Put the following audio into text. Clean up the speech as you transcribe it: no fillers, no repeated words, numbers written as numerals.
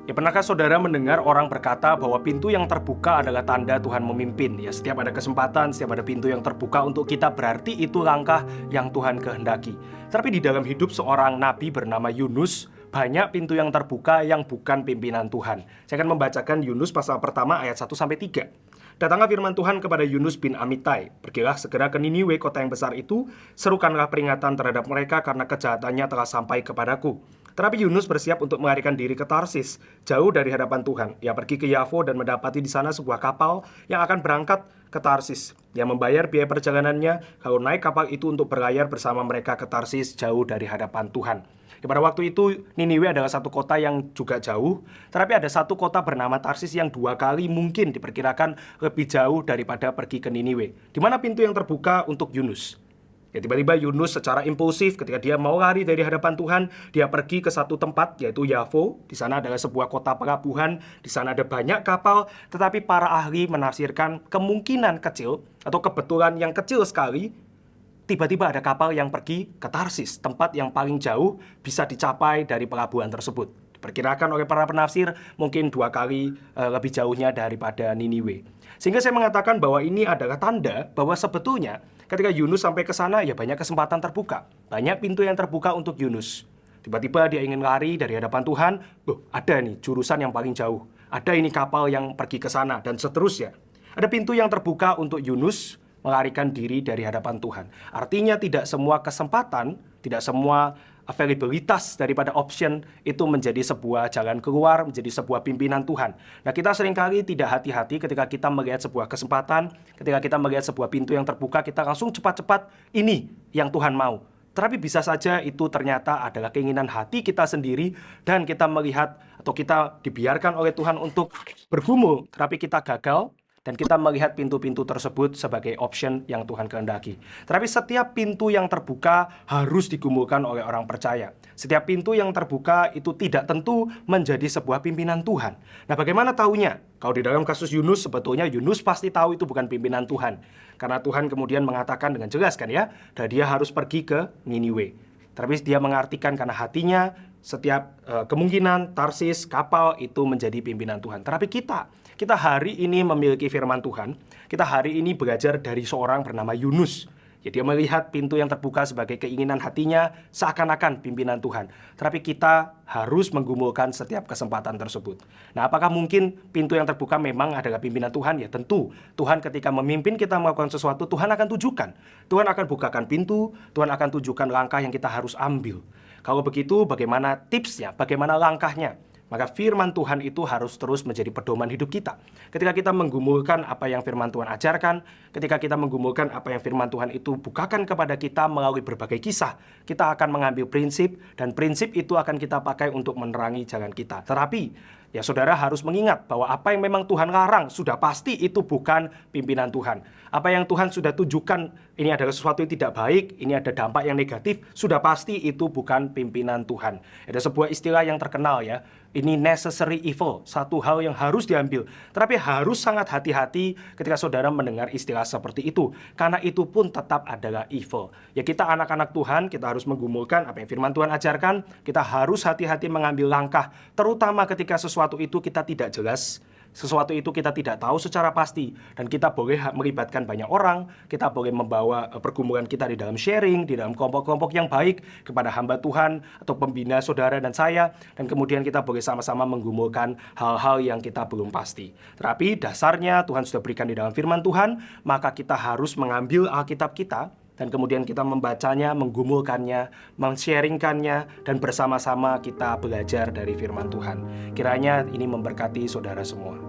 Ya, pernahkah saudara mendengar orang berkata bahwa pintu yang terbuka adalah tanda Tuhan memimpin? Ya, setiap ada kesempatan, setiap ada pintu yang terbuka untuk kita, berarti itu langkah yang Tuhan kehendaki. Tapi di dalam hidup seorang nabi bernama Yunus, banyak pintu yang terbuka yang bukan pimpinan Tuhan. Saya akan membacakan Yunus pasal pertama ayat 1-3. Datanglah firman Tuhan kepada Yunus bin Amittai, pergilah segera ke Niniwe, kota yang besar itu, serukanlah peringatan terhadap mereka karena kejahatannya telah sampai kepadaku. Tetapi Yunus bersiap untuk melarikan diri ke Tarsis, jauh dari hadapan Tuhan. Ia pergi ke Yafo dan mendapati di sana sebuah kapal yang akan berangkat ke Tarsis. Dia membayar biaya perjalanannya, lalu naik kapal itu untuk berlayar bersama mereka ke Tarsis, jauh dari hadapan Tuhan. Pada waktu itu Niniwe adalah satu kota yang juga jauh, tetapi ada satu kota bernama Tarsis yang 2 kali mungkin diperkirakan lebih jauh daripada pergi ke Niniwe. Di mana pintu yang terbuka untuk Yunus? Ya, tiba-tiba Yunus secara impulsif ketika dia mau lari dari hadapan Tuhan, dia pergi ke satu tempat yaitu Yafo. Di sana adalah sebuah kota pelabuhan, di sana ada banyak kapal, tetapi para ahli menafsirkan kemungkinan kecil atau kebetulan yang kecil sekali, tiba-tiba ada kapal yang pergi ke Tarsis, tempat yang paling jauh bisa dicapai dari pelabuhan tersebut. Diperkirakan oleh para penafsir mungkin 2 kali lebih jauhnya daripada Niniwe. Sehingga saya mengatakan bahwa ini adalah tanda bahwa sebetulnya ketika Yunus sampai ke sana, ya banyak kesempatan terbuka. Banyak pintu yang terbuka untuk Yunus. Tiba-tiba dia ingin lari dari hadapan Tuhan, ada nih jurusan yang paling jauh. Ada ini kapal yang pergi ke sana, dan seterusnya. Ada pintu yang terbuka untuk Yunus melarikan diri dari hadapan Tuhan. Artinya tidak semua kesempatan, tidak semua availabilitas daripada option itu menjadi sebuah jalan keluar, menjadi sebuah pimpinan Tuhan. Nah, kita seringkali tidak hati-hati ketika kita melihat sebuah kesempatan, ketika kita melihat sebuah pintu yang terbuka, kita langsung cepat-cepat ini yang Tuhan mau. Tetapi bisa saja itu ternyata adalah keinginan hati kita sendiri dan kita melihat atau kita dibiarkan oleh Tuhan untuk bergumul, tetapi kita gagal. Dan kita melihat pintu-pintu tersebut sebagai option yang Tuhan kehendaki. Tetapi setiap pintu yang terbuka harus digumulkan oleh orang percaya. Setiap pintu yang terbuka itu tidak tentu menjadi sebuah pimpinan Tuhan. Nah, bagaimana tahunya? Kalau di dalam kasus Yunus, sebetulnya Yunus pasti tahu itu bukan pimpinan Tuhan. Karena Tuhan kemudian mengatakan dengan jelas kan ya, dan dia harus pergi ke Niniwe. Tapi dia mengartikan karena hatinya setiap kemungkinan Tarsis, kapal itu menjadi pimpinan Tuhan. Tetapi kita hari ini memiliki firman Tuhan. Kita hari ini belajar dari seorang bernama Yunus. Ya, dia melihat pintu yang terbuka sebagai keinginan hatinya seakan-akan pimpinan Tuhan. Tetapi kita harus menggumulkan setiap kesempatan tersebut. Nah, apakah mungkin pintu yang terbuka memang adalah pimpinan Tuhan? Ya tentu. Tuhan ketika memimpin kita melakukan sesuatu, Tuhan akan tunjukkan. Tuhan akan bukakan pintu, Tuhan akan tunjukkan langkah yang kita harus ambil. Kalau begitu, bagaimana tipsnya? Bagaimana langkahnya? Maka firman Tuhan itu harus terus menjadi pedoman hidup kita. Ketika kita menggumulkan apa yang firman Tuhan ajarkan, ketika kita menggumulkan apa yang firman Tuhan itu bukakan kepada kita melalui berbagai kisah, kita akan mengambil prinsip, dan prinsip itu akan kita pakai untuk menerangi jalan kita. Tetapi, ya saudara harus mengingat bahwa apa yang memang Tuhan larang, sudah pasti itu bukan pimpinan Tuhan. Apa yang Tuhan sudah tunjukkan, ini adalah sesuatu yang tidak baik, ini ada dampak yang negatif, sudah pasti itu bukan pimpinan Tuhan. Ada sebuah istilah yang terkenal ya, ini necessary evil, satu hal yang harus diambil. Tetapi harus sangat hati-hati ketika saudara mendengar istilah seperti itu, karena itu pun tetap adalah evil. Ya, kita anak-anak Tuhan, kita harus menggumulkan apa yang firman Tuhan ajarkan, kita harus hati-hati mengambil langkah, terutama ketika sesuatu itu kita tidak jelas, sesuatu itu kita tidak tahu secara pasti, dan kita boleh melibatkan banyak orang, kita boleh membawa pergumulan kita di dalam sharing, di dalam kelompok-kelompok yang baik kepada hamba Tuhan atau pembina saudara dan saya, dan kemudian kita boleh sama-sama menggumulkan hal-hal yang kita belum pasti. Tetapi dasarnya Tuhan sudah berikan di dalam firman Tuhan, maka kita harus mengambil Alkitab kita, dan kemudian kita membacanya, menggumulkannya, men-sharingkannya, dan bersama-sama kita belajar dari firman Tuhan. Kiranya ini memberkati saudara semua.